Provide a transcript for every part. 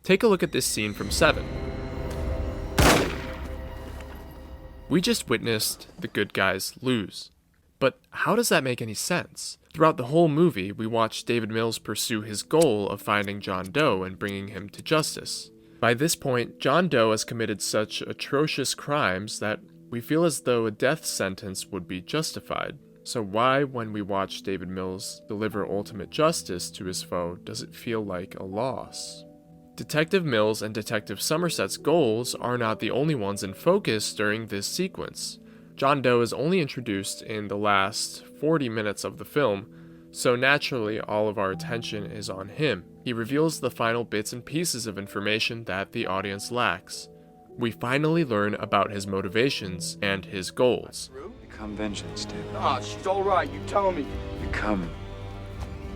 Take a look at this scene from Se7en. We just witnessed the good guys lose. But how does that make any sense? Throughout the whole movie, we watch David Mills pursue his goal of finding John Doe and bringing him to justice. By this point, John Doe has committed such atrocious crimes that we feel as though a death sentence would be justified. So why, when we watch David Mills deliver ultimate justice to his foe, does it feel like a loss? Detective Mills and Detective Somerset's goals are not the only ones in focus during this sequence. John Doe is only introduced in the last 40 minutes of the film, so naturally all of our attention is on him. He reveals the final bits and pieces of information that the audience lacks. We finally learn about his motivations and his goals. Become vengeance, David. Ah, she's all right. You tell me. Become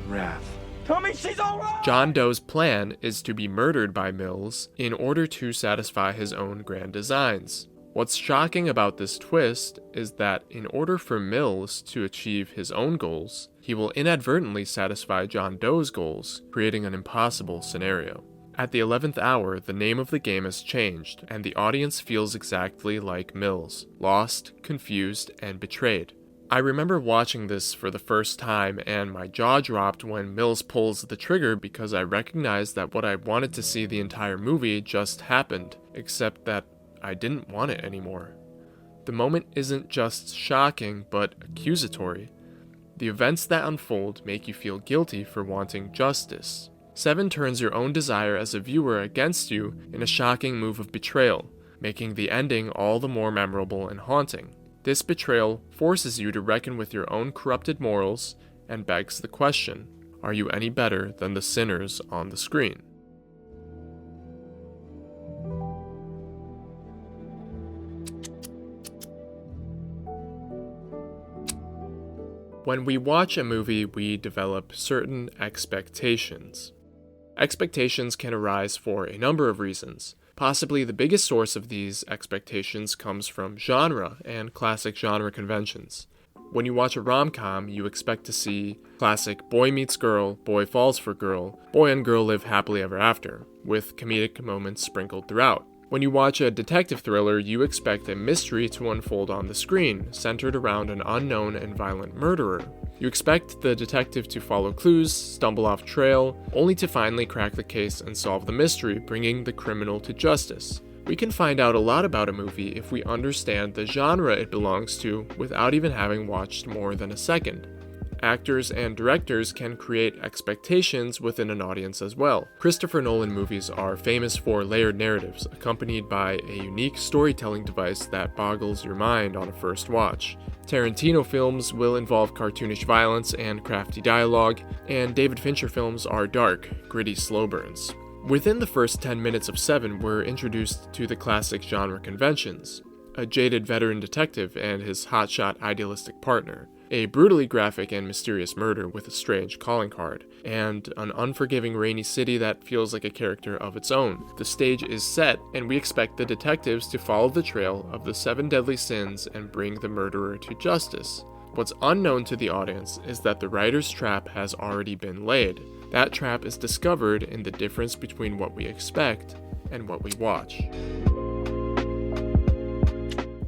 wrath. Tell me she's all right! John Doe's plan is to be murdered by Mills in order to satisfy his own grand designs. What's shocking about this twist is that in order for Mills to achieve his own goals, he will inadvertently satisfy John Doe's goals, creating an impossible scenario. At the 11th hour, the name of the game has changed, and the audience feels exactly like Mills, lost, confused, and betrayed. I remember watching this for the first time, and my jaw dropped when Mills pulls the trigger because I recognized that what I wanted to see the entire movie just happened, except that I didn't want it anymore. The moment isn't just shocking, but accusatory. The events that unfold make you feel guilty for wanting justice. Se7en turns your own desire as a viewer against you in a shocking move of betrayal, making the ending all the more memorable and haunting. This betrayal forces you to reckon with your own corrupted morals and begs the question, are you any better than the sinners on the screen? When we watch a movie, we develop certain expectations. Expectations can arise for a number of reasons. Possibly the biggest source of these expectations comes from genre and classic genre conventions. When you watch a rom-com, you expect to see classic boy meets girl, boy falls for girl, boy and girl live happily ever after, with comedic moments sprinkled throughout. When you watch a detective thriller, you expect a mystery to unfold on the screen, centered around an unknown and violent murderer. You expect the detective to follow clues, stumble off trail, only to finally crack the case and solve the mystery, bringing the criminal to justice. We can find out a lot about a movie if we understand the genre it belongs to without even having watched more than a second. Actors and directors can create expectations within an audience as well. Christopher Nolan movies are famous for layered narratives, accompanied by a unique storytelling device that boggles your mind on a first watch. Tarantino films will involve cartoonish violence and crafty dialogue, and David Fincher films are dark, gritty slow burns. Within the first 10 minutes of Se7en, we're introduced to the classic genre conventions. A jaded veteran detective and his hotshot idealistic partner, a brutally graphic and mysterious murder with a strange calling card, and an unforgiving rainy city that feels like a character of its own. The stage is set, and we expect the detectives to follow the trail of the 7 deadly sins and bring the murderer to justice. What's unknown to the audience is that the writer's trap has already been laid. That trap is discovered in the difference between what we expect and what we watch.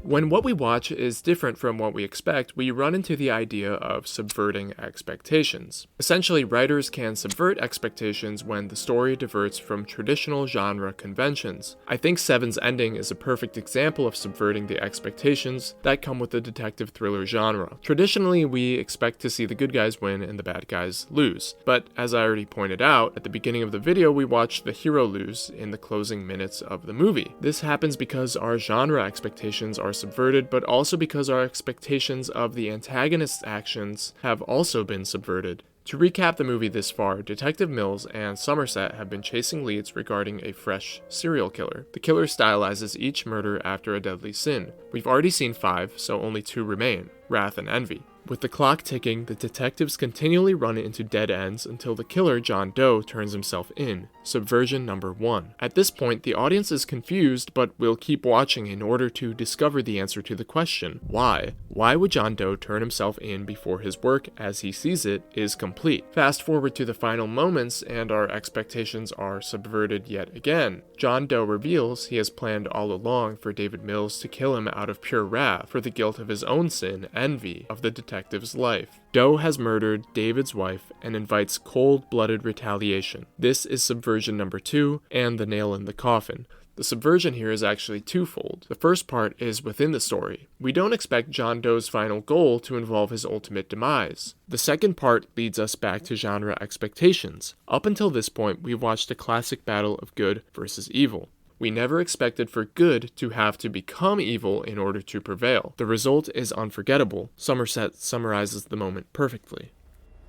When what we watch is different from what we expect, we run into the idea of subverting expectations. Essentially, writers can subvert expectations when the story diverts from traditional genre conventions. I think Se7en's ending is a perfect example of subverting the expectations that come with the detective thriller genre. Traditionally, we expect to see the good guys win and the bad guys lose. But as I already pointed out, at the beginning of the video, we watch the hero lose in the closing minutes of the movie. This happens because our genre expectations are subverted, but also because our expectations of the antagonist's actions have also been subverted. To recap the movie this far, Detective Mills and Somerset have been chasing leads regarding a fresh serial killer. The killer stylizes each murder after a deadly sin. We've already seen 5, so only 2 remain, wrath and envy. With the clock ticking, the detectives continually run into dead ends until the killer, John Doe, turns himself in. Subversion number 1. At this point, the audience is confused, but will keep watching in order to discover the answer to the question, why? Why would John Doe turn himself in before his work, as he sees it, is complete? Fast forward to the final moments, and our expectations are subverted yet again. John Doe reveals he has planned all along for David Mills to kill him out of pure wrath for the guilt of his own sin, envy, of the detective's life. Doe has murdered David's wife and invites cold-blooded retaliation. This is subversion number 2 and the nail in the coffin. The subversion here is actually twofold. The first part is within the story. We don't expect John Doe's final goal to involve his ultimate demise. The second part leads us back to genre expectations. Up until this point, we've watched a classic battle of good versus evil. We never expected for good to have to become evil in order to prevail. The result is unforgettable. Somerset summarizes the moment perfectly.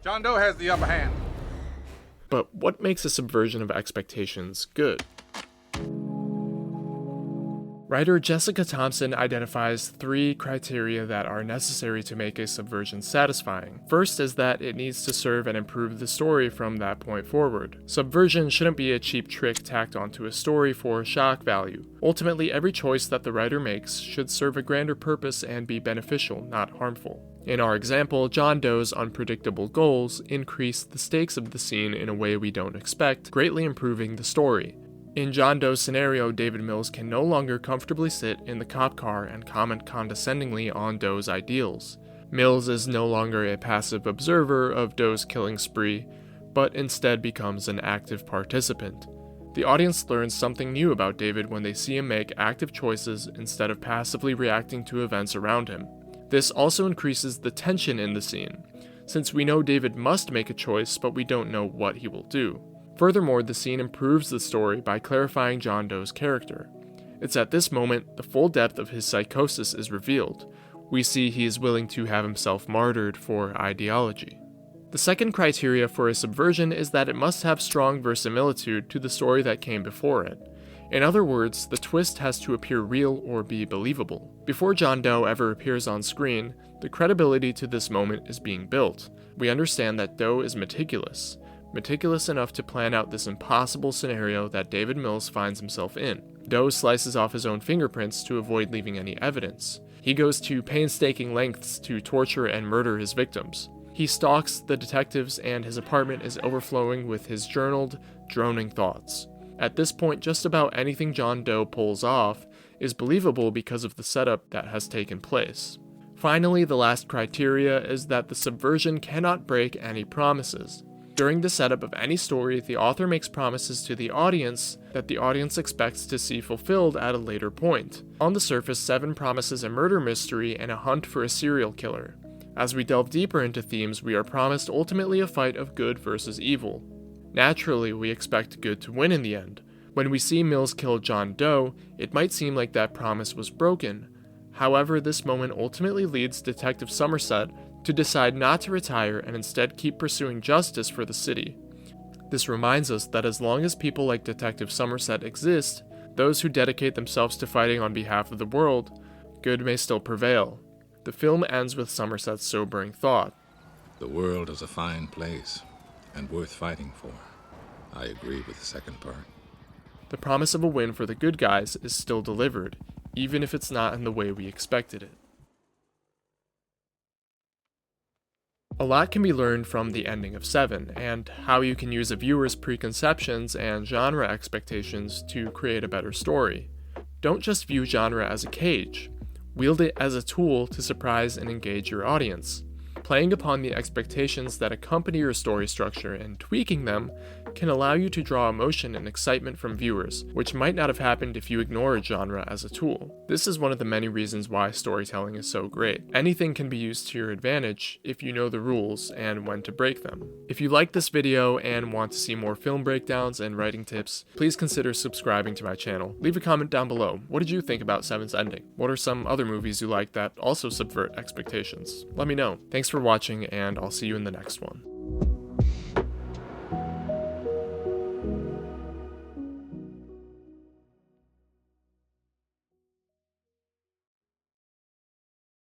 John Doe has the upper hand. But what makes a subversion of expectations good? Writer Jessica Thompson identifies 3 criteria that are necessary to make a subversion satisfying. First is that it needs to serve and improve the story from that point forward. Subversion shouldn't be a cheap trick tacked onto a story for shock value. Ultimately, every choice that the writer makes should serve a grander purpose and be beneficial, not harmful. In our example, John Doe's unpredictable goals increase the stakes of the scene in a way we don't expect, greatly improving the story. In John Doe's scenario, David Mills can no longer comfortably sit in the cop car and comment condescendingly on Doe's ideals. Mills is no longer a passive observer of Doe's killing spree, but instead becomes an active participant. The audience learns something new about David when they see him make active choices instead of passively reacting to events around him. This also increases the tension in the scene, since we know David must make a choice, but we don't know what he will do. Furthermore, the scene improves the story by clarifying John Doe's character. It's at this moment the full depth of his psychosis is revealed. We see he is willing to have himself martyred for ideology. The second criteria for a subversion is that it must have strong verisimilitude to the story that came before it. In other words, the twist has to appear real or be believable. Before John Doe ever appears on screen, the credibility to this moment is being built. We understand that Doe is meticulous enough to plan out this impossible scenario that David Mills finds himself in. Doe slices off his own fingerprints to avoid leaving any evidence. He goes to painstaking lengths to torture and murder his victims. He stalks the detectives, and his apartment is overflowing with his journaled, droning thoughts. At this point, just about anything John Doe pulls off is believable because of the setup that has taken place. Finally, the last criteria is that the subversion cannot break any promises. During the setup of any story, the author makes promises to the audience that the audience expects to see fulfilled at a later point. On the surface, Se7en promises a murder mystery and a hunt for a serial killer. As we delve deeper into themes, we are promised ultimately a fight of good versus evil. Naturally, we expect good to win in the end. When we see Mills kill John Doe, it might seem like that promise was broken. However, this moment ultimately leads Detective Somerset to decide not to retire and instead keep pursuing justice for the city. This reminds us that as long as people like Detective Somerset exist, those who dedicate themselves to fighting on behalf of the world, good may still prevail. The film ends with Somerset's sobering thought. The world is a fine place and worth fighting for. I agree with the second part. The promise of a win for the good guys is still delivered, even if it's not in the way we expected it. A lot can be learned from the ending of Se7en, and how you can use a viewer's preconceptions and genre expectations to create a better story. Don't just view genre as a cage. Wield it as a tool to surprise and engage your audience. Playing upon the expectations that accompany your story structure and tweaking them can allow you to draw emotion and excitement from viewers, which might not have happened if you ignore a genre as a tool. This is one of the many reasons why storytelling is so great. Anything can be used to your advantage if you know the rules and when to break them. If you like this video and want to see more film breakdowns and writing tips, please consider subscribing to my channel. Leave a comment down below. What did you think about Se7en's ending? What are some other movies you like that also subvert expectations? Let me know. Thanks for watching, and I'll see you in the next one.